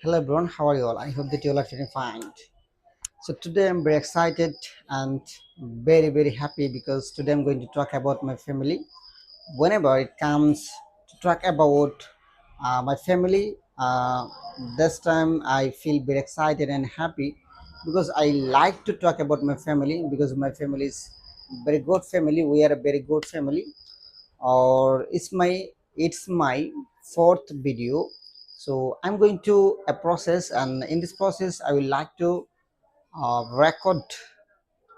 Hello everyone, how are you all? I hope that you all are feeling fine. So today I'm very excited and very happy because today I'm going to talk about my family. Whenever it comes to talk about my family, this time I feel very excited and happy because I like to talk about my family because my family is very good family. We are a very good family, or it's my fourth video. So I'm going to a process, and in this process I would like to record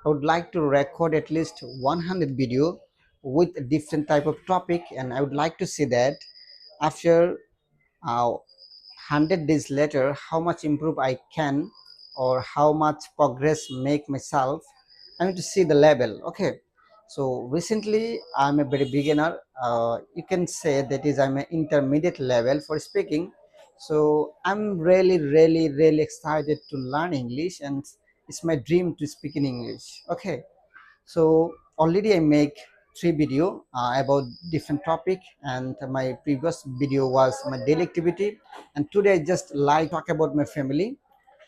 I would like to record at least 100 video with a different type of topic, and I would like to see that after 100 days later how much improve I can, or how much progress make myself. I need to see the level. Okay, so recently I'm a very beginner, you can say that is I'm an intermediate level for speaking. So I'm really excited to learn English, and it's my dream to speak in English. Okay, so already I make 3 video about different topic, and my previous video was my daily activity, and today I just like talk about my family.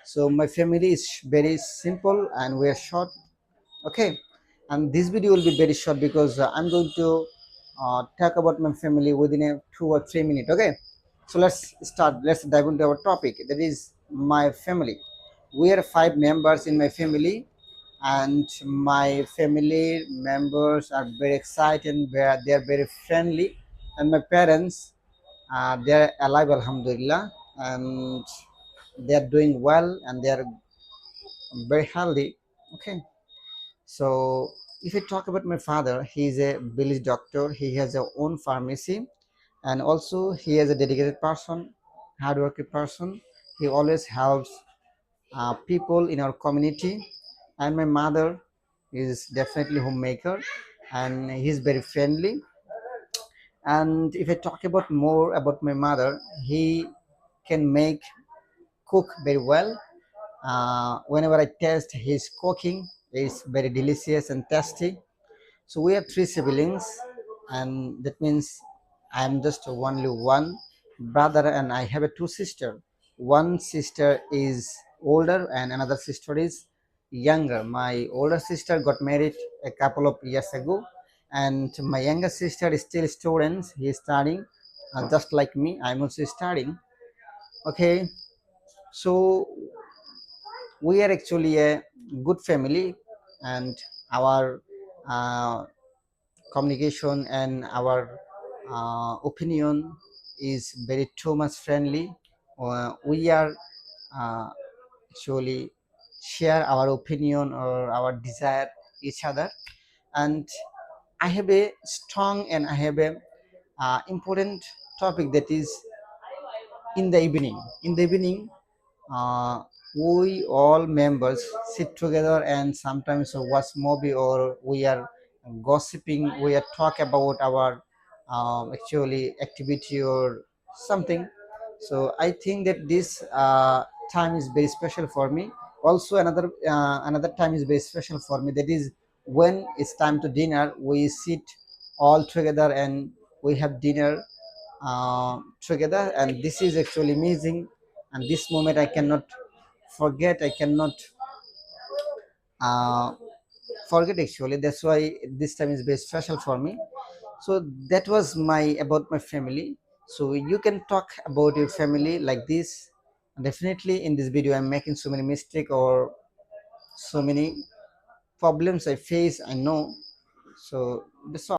So my family is very simple and we are short. Okay, and this video will be very short because I'm going to talk about my family within a 2 or 3 minutes. Okay, so let's dive into our topic, that is my family. We are 5 members in my family, and my family members are very excited, they are very friendly, and my parents, they are alive, alhamdulillah, and they are doing well and they are very healthy. Okay, so if I talk about my father, he is a village doctor. He has a own pharmacy, and also he is a dedicated person, hardworking person. He always helps people in our community. And my mother is definitely homemaker, and he's very friendly. And if I talk about more about my mother, he can cook very well. Whenever I taste his cooking, it's very delicious and tasty. So we have 3 siblings, and that means I'm just only one brother, and I have a 2 sister. One sister is older and another sister is younger. My older sister got married a couple of years ago, and my younger sister is still student. He is studying, just like me. I'm also studying. Okay, so we are actually a good family, and our uh, communication and our opinion is very too much friendly. We are uh, actually share our opinion or our desire each other. And I have a strong and I have a important topic, that is in the evening, uh, we all members sit together and sometimes watch movie, or we are gossiping, we are talk about our actually activity or something. So I think that this time is very special for me. Also another time is very special for me, that is when it's time to dinner, we sit all together and we have dinner together, and this is actually amazing. And this moment I cannot forget, I cannot uh, forget actually. That's why this time is very special for me. So that was my about my family. So you can talk about your family like this. Definitely in this video I'm making so many mistakes or so many problems I face, I know. So that's all.